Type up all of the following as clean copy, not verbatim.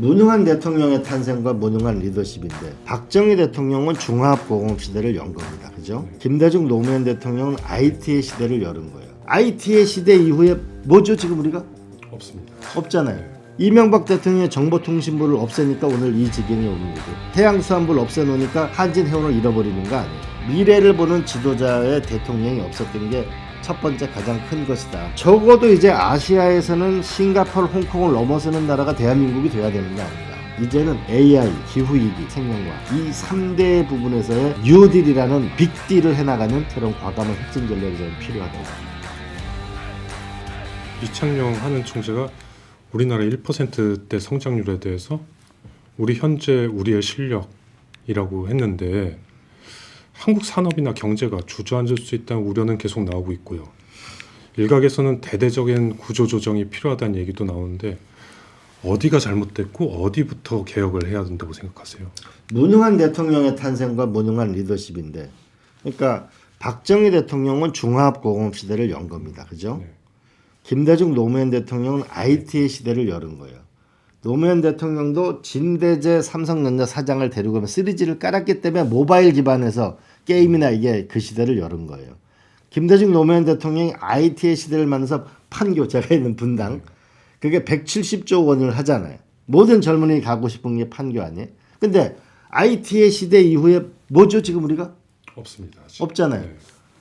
무능한 대통령의 탄생과 무능한 리더십인데 박정희 대통령은 중화합공업 시대를 연 겁니다. 그죠? 김대중 노무현 대통령은 IT의 시대를 열은 거예요. IT의 시대 이후에 뭐죠 지금 우리가? 없습니다. 없잖아요. 이명박 대통령이 정보통신부를 없애니까 오늘 이 지경이 오는 거고 해양수산부를 없애놓으니까 한진해운을 잃어버리는 거 아니에요. 미래를 보는 지도자의 대통령이 없었던 게 첫 번째 가장 큰 것이다. 적어도 이제 아시아에서는 싱가포르, 홍콩을 넘어서는 나라가 대한민국이 돼야 되는 게 아닌가. 이제는 AI, 기후위기, 생명과학 이 3대 부분에서의 뉴딜이라는 빅딜을 해나가는 새로운 과감한 혁신 전략이 좀 필요하다고 합니다. 이창용 하는 총재가 우리나라 1%대 성장률에 대해서 우리 현재 우리의 실력이라고 했는데 한국 산업이나 경제가 주저앉을 수 있다는 우려는 계속 나오고 있고요. 일각에서는 대대적인 구조조정이 필요하다는 얘기도 나오는데 어디가 잘못됐고 어디부터 개혁을 해야 된다고 생각하세요? 무능한 대통령의 탄생과 무능한 리더십인데 그러니까 박정희 대통령은 중화합공업 시대를 연 겁니다. 그죠? 네. 김대중 노무현 대통령은 IT의 시대를 열은 거예요. 노무현 대통령도 진대재 삼성전자 사장을 데리고 오면 3G를 깔았기 때문에 모바일 기반에서 게임이나 이게 그 시대를 열은 거예요. 김대중 노무현 대통령이 IT의 시대를 만들어서 판교 제가 있는 분당 그게 170조 원을 하잖아요. 모든 젊은이가 가고 싶은 게 판교 아니에요. 근데 IT의 시대 이후에 뭐죠 지금 우리가? 없습니다. 아직. 없잖아요. 네.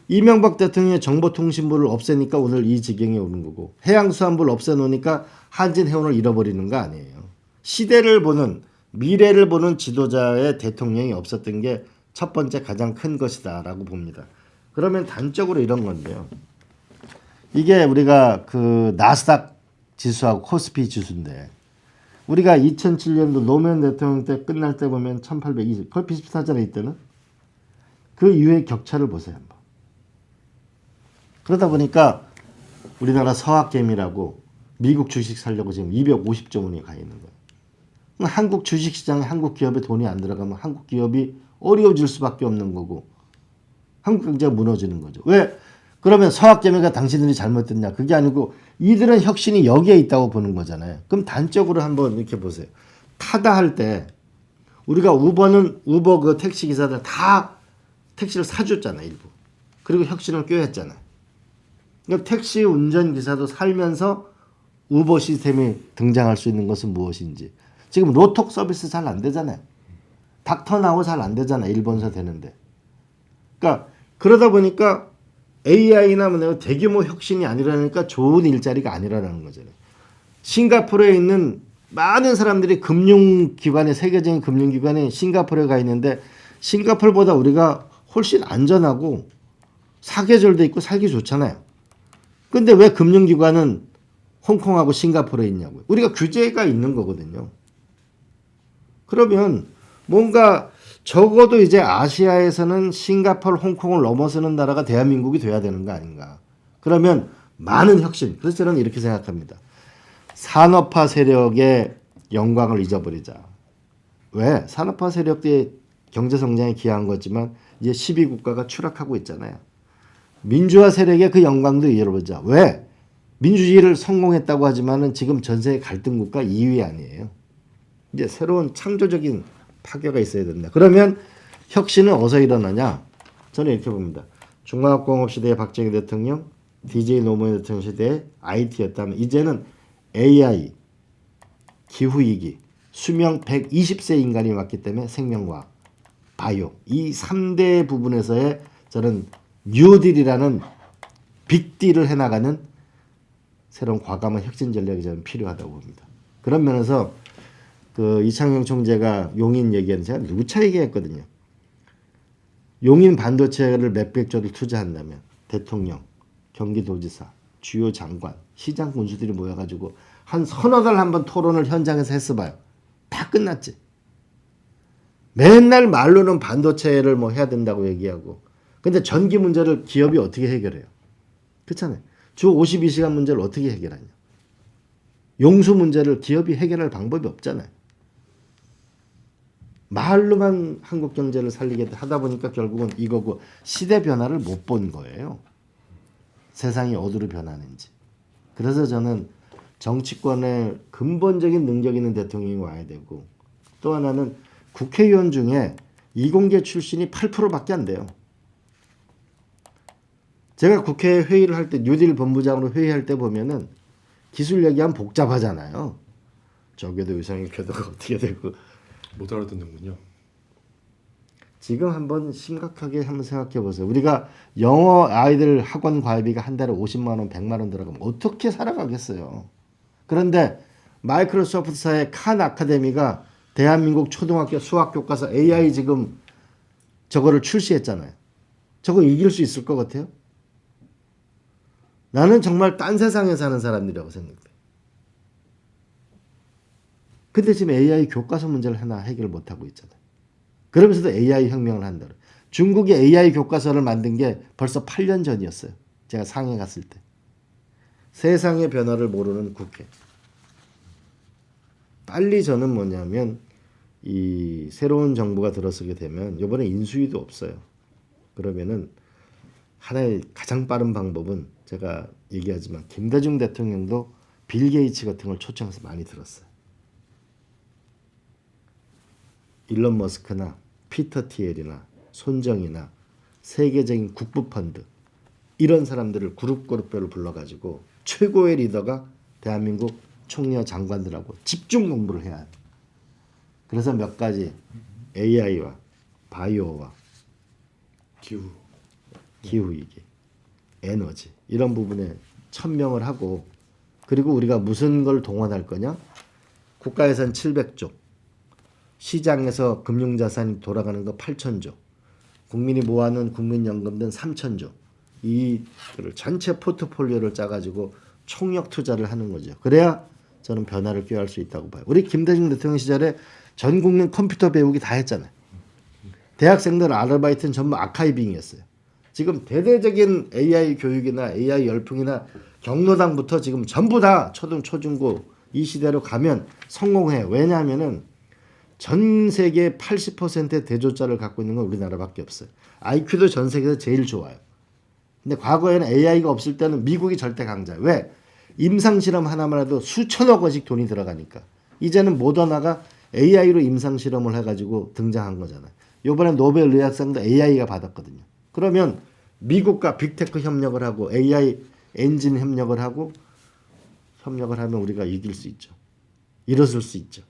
이명박 대통령이 정보통신부를 없애니까 오늘 이 지경이 오는 거고 해양수산부를 없애놓으니까 한진해운을 잃어버리는 거 아니에요. 시대를 보는 미래를 보는 지도자의 대통령이 없었던 게 첫 번째 가장 큰 것이다 라고 봅니다. 그러면 단적으로 이런 건데요. 이게 우리가 그 나스닥 지수하고 코스피 지수인데 우리가 2007년도 노무현 대통령 때 끝날 때 보면 1820 거의 비슷하잖아요. 이때는. 그 이후의 격차를 보세요 한번. 그러다 보니까 우리나라 서학개미라고 미국 주식 살려고 지금 250조 원이 가 있는 거예요. 한국 주식시장에 한국 기업에 돈이 안 들어가면 한국 기업이 어려워질 수밖에 없는 거고 한국 경제가 무너지는 거죠. 왜? 그러면 서학개미가 당신들이 잘못됐냐? 그게 아니고 이들은 혁신이 여기에 있다고 보는 거잖아요. 그럼 단적으로 한번 이렇게 보세요. 타다 할 때 우리가 우버 그 택시 기사들 다 택시를 사줬잖아요. 일부. 그리고 혁신을 꾀했잖아요. 그러니까 택시 운전기사도 살면서 우버 시스템이 등장할 수 있는 것은 무엇인지. 지금 로톡 서비스 잘 안 되잖아요. 닥터나우 잘 안 되잖아요. 일본서 되는데. 그러니까 그러다 보니까 AI나 뭐 대규모 혁신이 아니라니까 좋은 일자리가 아니라는 거잖아요. 싱가포르에 있는 많은 사람들이 금융기관에 세계적인 금융기관에 싱가포르에 가 있는데 싱가포르보다 우리가 훨씬 안전하고 사계절도 있고 살기 좋잖아요. 근데 왜 금융기관은 홍콩하고 싱가포르에 있냐고요. 우리가 규제가 있는 거거든요. 그러면 뭔가 적어도 이제 아시아에서는 싱가포르, 홍콩을 넘어서는 나라가 대한민국이 돼야 되는 거 아닌가. 그러면 많은 혁신. 그래서 저는 이렇게 생각합니다. 산업화 세력의 영광을 잊어버리자. 왜? 산업화 세력들의 경제성장에 기여한 거지만 이제 12국가가 추락하고 있잖아요. 민주화 세력의 그 영광도 잃어버리자. 왜? 민주주의를 성공했다고 하지만은 지금 전 세계 갈등 국가 2위 아니에요. 이제 새로운 창조적인 파괴가 있어야 된다. 그러면 혁신은 어디서 일어나냐? 저는 이렇게 봅니다. 중화학공업 시대의 박정희 대통령, DJ 노무현 대통령 시대의 IT였다면 이제는 AI, 기후위기, 수명 120세 인간이 왔기 때문에 생명과학, 바이오 이 3대 부분에서의 저는 뉴딜이라는 빅딜을 해나가는 새로운 과감한 혁신 전략이 저는 필요하다고 봅니다. 그런 면에서 그 이창용 총재가 용인 얘기하는 제가 누차 얘기했거든요. 용인 반도체를 몇백조를 투자한다면 대통령, 경기도지사, 주요 장관, 시장 군수들이 모여가지고 한 서너 달 한번 토론을 현장에서 했어봐요. 다 끝났지. 맨날 말로는 반도체를 뭐 해야 된다고 얘기하고 근데 전기 문제를 기업이 어떻게 해결해요? 그렇잖아요. 주 52시간 문제를 어떻게 해결하냐. 용수 문제를 기업이 해결할 방법이 없잖아요. 말로만 한국 경제를 살리게 하다 보니까 결국은 이거고 시대 변화를 못 본 거예요. 세상이 어디로 변하는지. 그래서 저는 정치권에 근본적인 능력 있는 대통령이 와야 되고 또 하나는 국회의원 중에 이공계 출신이 8%밖에 안 돼요. 제가 국회 회의를 할 때 뉴딜 본부장으로 회의할 때 보면은 기술 얘기하면 복잡하잖아요. 저궤도 위상의 궤도가 어떻게 되고 못 알아듣는군요. 지금 한번 심각하게 한번 생각해 보세요. 우리가 영어 아이들 학원 과외비가 한 달에 50만 원, 100만 원 들어가면 어떻게 살아가겠어요. 그런데 마이크로소프트사의 칸 아카데미가 대한민국 초등학교 수학 교과서 AI 지금 저거를 출시했잖아요. 저거 이길 수 있을 것 같아요? 나는 정말 딴 세상에 사는 사람들이라고 생각해. 근데 지금 AI 교과서 문제를 하나 해결 못하고 있잖아요. 그러면서도 AI 혁명을 한다. 중국이 AI 교과서를 만든 게 벌써 8년 전이었어요. 제가 상해 갔을 때. 세상의 변화를 모르는 국회. 빨리 저는 뭐냐면 이 새로운 정부가 들어서게 되면 이번에 인수위도 없어요. 그러면은 하나의 가장 빠른 방법은 제가 얘기하지만 김대중 대통령도 빌 게이츠 같은 걸 초청해서 많이 들었어요. 일론 머스크나 피터 티엘이나 손정이나 세계적인 국부펀드 이런 사람들을 그룹별로 불러가지고 최고의 리더가 대한민국 총리와 장관들하고 집중 공부를 해야 해요. 그래서 몇 가지 AI와 바이오와 기후위기, 에너지 이런 부분에 천명을 하고 그리고 우리가 무슨 걸 동원할 거냐? 국가예산 700조 시장에서 금융자산이 돌아가는 거 8천조 국민이 모아놓은 국민연금 등 3천조 이를 전체 포트폴리오를 짜가지고 총력 투자를 하는 거죠. 그래야 저는 변화를 꾀할 수 있다고 봐요. 우리 김대중 대통령 시절에 전 국민 컴퓨터 배우기 다 했잖아요. 대학생들 아르바이트는 전부 아카이빙이었어요. 지금 대대적인 AI 교육이나 AI 열풍이나 경로당부터 지금 전부 다 초등, 초중고 이 시대로 가면 성공해요. 왜냐하면은 전 세계 80%의 대조자를 갖고 있는 건 우리나라밖에 없어요. IQ도 전 세계에서 제일 좋아요. 근데 과거에는 AI가 없을 때는 미국이 절대 강자예요. 왜? 임상실험 하나만 해도 수천억 원씩 돈이 들어가니까. 이제는 모더나가 AI로 임상실험을 해가지고 등장한 거잖아요. 이번에 노벨 의학상도 AI가 받았거든요. 그러면 미국과 빅테크 협력을 하고 AI 엔진 협력을 하고 협력을 하면 우리가 이길 수 있죠. 일어설 수 있죠.